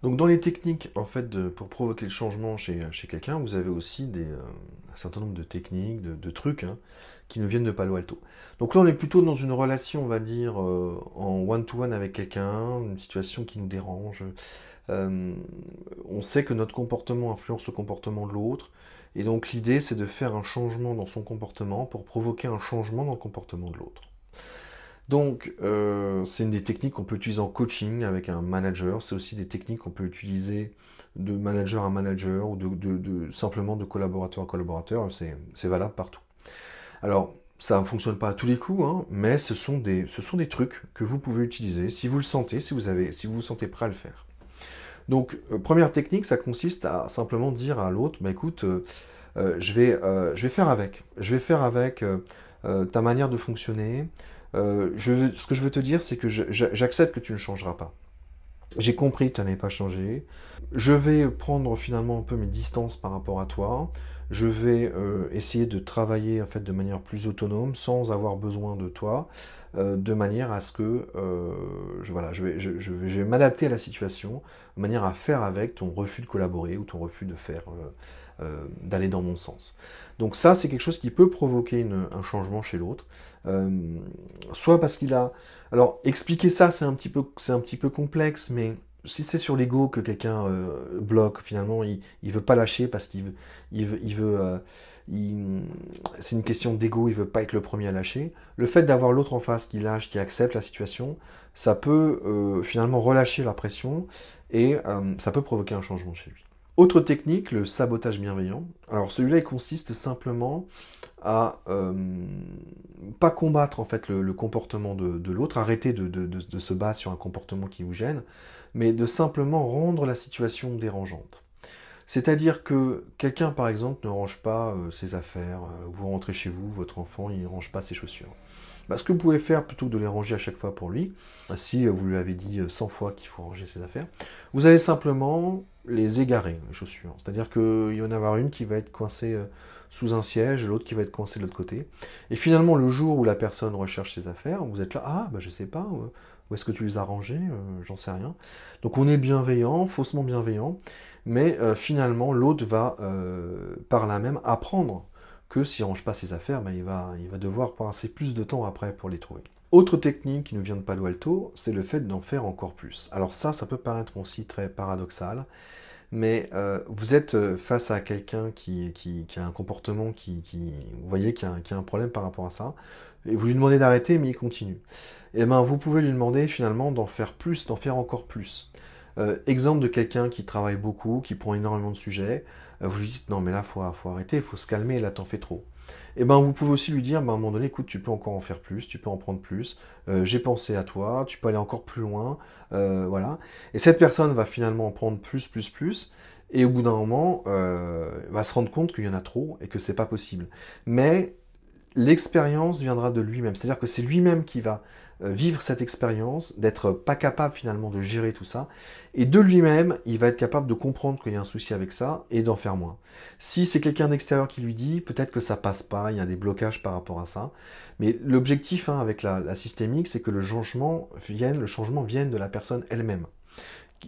Donc dans les techniques en fait pour provoquer le changement chez quelqu'un, vous avez aussi un certain nombre de techniques, de trucs hein, qui nous viennent de Palo Alto. Donc là on est plutôt dans une relation, on va dire, en one-to-one avec quelqu'un, une situation qui nous dérange. Euh, on sait que notre comportement influence le comportement de l'autre, et donc l'idée c'est de faire un changement dans son comportement pour provoquer un changement dans le comportement de l'autre. Donc, c'est une des techniques qu'on peut utiliser en coaching avec un manager. C'est aussi des techniques qu'on peut utiliser de manager à manager ou simplement de collaborateur à collaborateur. C'est valable partout. Alors, ça ne fonctionne pas à tous les coups, hein, mais ce sont des trucs que vous pouvez utiliser si vous le sentez, si vous vous sentez prêt à le faire. Donc, première technique, ça consiste à simplement dire à l'autre, bah écoute, je vais faire avec. Je vais faire avec ta manière de fonctionner. Ce que je veux te dire, c'est que j'accepte que tu ne changeras pas. J'ai compris que tu n'avais pas changé. Je vais prendre finalement un peu mes distances par rapport à toi. Je vais essayer de travailler en fait de manière plus autonome, sans avoir besoin de toi, de manière à ce que voilà, je vais m'adapter à la situation, de manière à faire avec ton refus de collaborer ou ton refus de faire d'aller dans mon sens. Donc ça, c'est quelque chose qui peut provoquer un changement chez l'autre. Euh, Soit parce qu'il a... Alors, expliquer ça, c'est un petit peu complexe, mais si c'est sur l'ego que quelqu'un bloque, finalement, il veut pas lâcher parce il veut il- c'est une question d'ego, il veut pas être le premier à lâcher. Le fait d'avoir l'autre en face qui lâche, qui accepte la situation, ça peut finalement relâcher la pression et ça peut provoquer un changement chez lui. Autre technique, le sabotage bienveillant. Alors celui-là, il consiste simplement à pas combattre en fait le comportement de l'autre, arrêter de se battre sur un comportement qui vous gêne, mais de simplement rendre la situation dérangeante. C'est-à-dire que quelqu'un, par exemple, ne range pas ses affaires, vous rentrez chez vous, votre enfant, il ne range pas ses chaussures. Bah, ce que vous pouvez faire, plutôt que de les ranger à chaque fois pour lui, si vous lui avez dit 100 fois qu'il faut ranger ses affaires, vous allez simplement les égarer, les chaussures. C'est-à-dire qu'il va y en avoir une qui va être coincée sous un siège, l'autre qui va être coincée de l'autre côté. Et finalement, le jour où la personne recherche ses affaires, vous êtes là, ah, bah, je sais pas, où est-ce que tu les as rangées, j'en sais rien. Donc on est bienveillant, faussement bienveillant, mais finalement, l'autre va par là même apprendre que s'il ne range pas ses affaires, ben, il va devoir passer plus de temps après pour les trouver. Autre technique qui nous vient de Palo Alto, c'est le fait d'en faire encore plus. Alors ça peut paraître aussi très paradoxal, mais vous êtes face à quelqu'un qui a un comportement vous voyez, qui a un problème par rapport à ça, et vous lui demandez d'arrêter, mais il continue. Et ben, vous pouvez lui demander finalement d'en faire plus, d'en faire encore plus. Exemple de quelqu'un qui travaille beaucoup, qui prend énormément de sujets, vous lui dites non mais là faut arrêter, il faut se calmer, là t'en fais trop. Et ben vous pouvez aussi lui dire, ben, à un moment donné, écoute, tu peux encore en faire plus, tu peux en prendre plus, j'ai pensé à toi, tu peux aller encore plus loin, voilà. Et cette personne va finalement en prendre plus, plus, plus, et au bout d'un moment, va se rendre compte qu'il y en a trop et que c'est pas possible. Mais l'expérience viendra de lui-même. C'est-à-dire que c'est lui-même qui va vivre cette expérience, d'être pas capable finalement de gérer tout ça, et de lui-même, il va être capable de comprendre qu'il y a un souci avec ça et d'en faire moins. Si c'est quelqu'un d'extérieur qui lui dit, peut-être que ça passe pas, il y a des blocages par rapport à ça, mais l'objectif hein, avec la systémique, c'est que le changement vienne de la personne elle-même.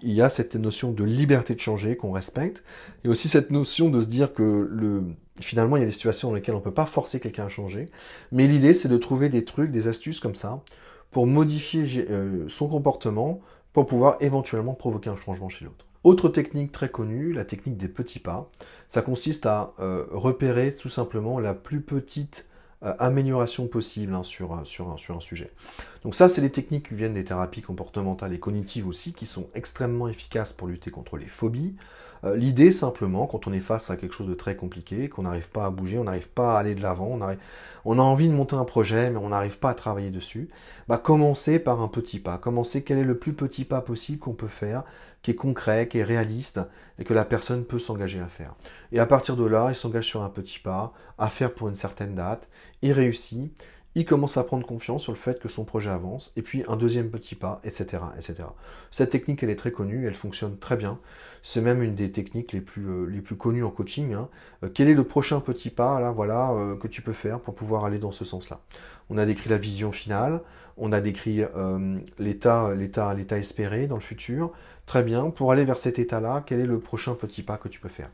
Il y a cette notion de liberté de changer qu'on respecte, et aussi cette notion de se dire que finalement, il y a des situations dans lesquelles on ne peut pas forcer quelqu'un à changer, mais l'idée, c'est de trouver des trucs, des astuces comme ça, pour modifier son comportement, pour pouvoir éventuellement provoquer un changement chez l'autre. Autre technique très connue, la technique des petits pas. Ça consiste à repérer tout simplement la plus petite amélioration possible hein, sur un sujet. Donc ça, c'est des techniques qui viennent des thérapies comportementales et cognitives aussi, qui sont extrêmement efficaces pour lutter contre les phobies. L'idée, simplement, quand on est face à quelque chose de très compliqué, qu'on n'arrive pas à bouger, on n'arrive pas à aller de l'avant, on a envie de monter un projet, mais on n'arrive pas à travailler dessus, bah, commencer par un petit pas. Commencer quel est le plus petit pas possible qu'on peut faire, qui est concret, qui est réaliste, et que la personne peut s'engager à faire. Et à partir de là, il s'engage sur un petit pas, à faire pour une certaine date, il réussit, il commence à prendre confiance sur le fait que son projet avance, et puis un deuxième petit pas, etc., etc. Cette technique, elle est très connue, elle fonctionne très bien. C'est même une des techniques les plus connues en coaching, hein. Quel est le prochain petit pas, là, voilà, que tu peux faire pour pouvoir aller dans ce sens-là? On a décrit la vision finale, on a décrit l'état espéré dans le futur. Très bien, pour aller vers cet état-là, quel est le prochain petit pas que tu peux faire?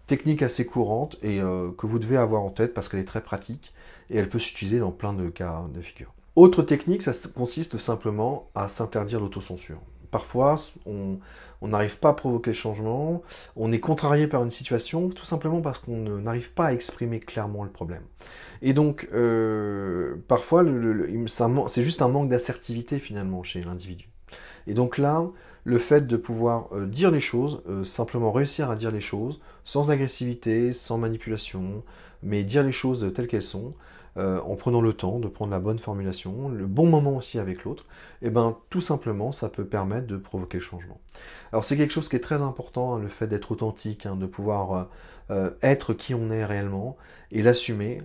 Technique assez courante et que vous devez avoir en tête parce qu'elle est très pratique et elle peut s'utiliser dans plein de cas de figure. Autre technique, ça consiste simplement à s'interdire l'autocensure. Parfois, on n'arrive pas à provoquer le changement, on est contrarié par une situation tout simplement parce qu'on n'arrive pas à exprimer clairement le problème. Et donc, parfois, c'est juste un manque d'assertivité finalement chez l'individu. Et donc là, le fait de pouvoir dire les choses, simplement réussir à dire les choses, sans agressivité, sans manipulation, mais dire les choses telles qu'elles sont, en prenant le temps de prendre la bonne formulation, le bon moment aussi avec l'autre, et ben tout simplement, ça peut permettre de provoquer le changement. Alors c'est quelque chose qui est très important, hein, le fait d'être authentique, hein, de pouvoir être qui on est réellement et l'assumer.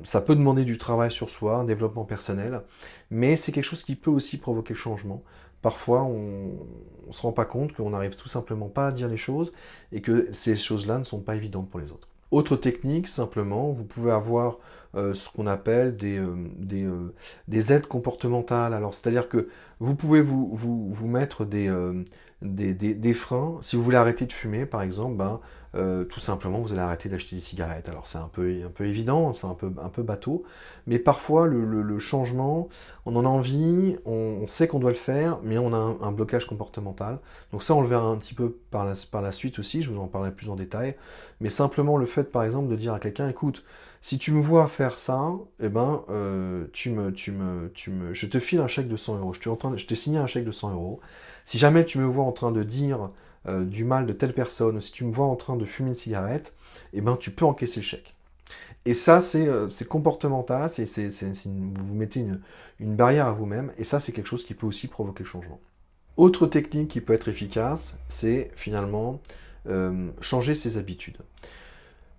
Ça peut demander du travail sur soi, un développement personnel, mais c'est quelque chose qui peut aussi provoquer le changement. Parfois, on ne se rend pas compte qu'on n'arrive tout simplement pas à dire les choses et que ces choses-là ne sont pas évidentes pour les autres. Autre technique, simplement, vous pouvez avoir ce qu'on appelle des aides comportementales. Alors, c'est-à-dire que vous pouvez vous mettre des freins. Si vous voulez arrêter de fumer, par exemple, ben, tout simplement, vous allez arrêter d'acheter des cigarettes. Alors, c'est un peu évident, c'est un peu bateau, mais parfois, le changement, on en a envie, on sait qu'on doit le faire, mais on a un blocage comportemental. Donc ça, on le verra un petit peu par la suite aussi, je vous en parlerai plus en détail. Mais simplement le fait, par exemple, de dire à quelqu'un, écoute, si tu me vois faire ça, eh ben, je te file un chèque de 100 euros. Je t'ai signé un chèque de 100 euros. Si jamais tu me vois en train de dire du mal de telle personne, ou si tu me vois en train de fumer une cigarette, eh ben, tu peux encaisser le chèque. Et ça, c'est comportemental, vous mettez une barrière à vous-même, et ça, c'est quelque chose qui peut aussi provoquer le changement. Autre technique qui peut être efficace, c'est finalement changer ses habitudes.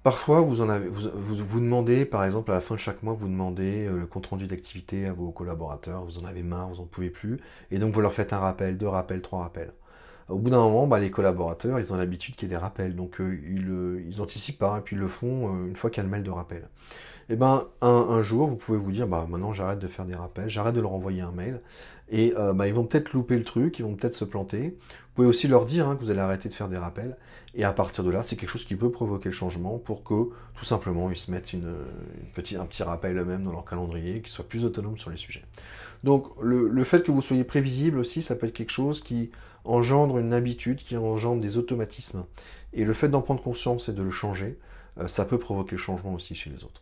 Parfois, vous demandez, par exemple, à la fin de chaque mois, vous demandez le compte-rendu d'activité à vos collaborateurs, vous en avez marre, vous n'en pouvez plus, et donc vous leur faites un rappel, deux rappels, trois rappels. Au bout d'un moment, bah, les collaborateurs, ils ont l'habitude qu'il y ait des rappels, donc ils anticipent pas, et puis ils le font une fois qu'il y a le mail de rappel. Et ben, un jour, vous pouvez vous dire, bah, maintenant j'arrête de faire des rappels, j'arrête de leur envoyer un mail, et bah, ils vont peut-être louper le truc, ils vont peut-être se planter. Vous pouvez aussi leur dire hein, que vous allez arrêter de faire des rappels, et à partir de là, c'est quelque chose qui peut provoquer le changement pour que, tout simplement, ils se mettent un petit rappel eux-mêmes dans leur calendrier, qu'ils soient plus autonomes sur les sujets. Donc, le fait que vous soyez prévisible aussi, ça peut être quelque chose qui engendre une habitude, qui engendre des automatismes. Et le fait d'en prendre conscience et de le changer, ça peut provoquer le changement aussi chez les autres.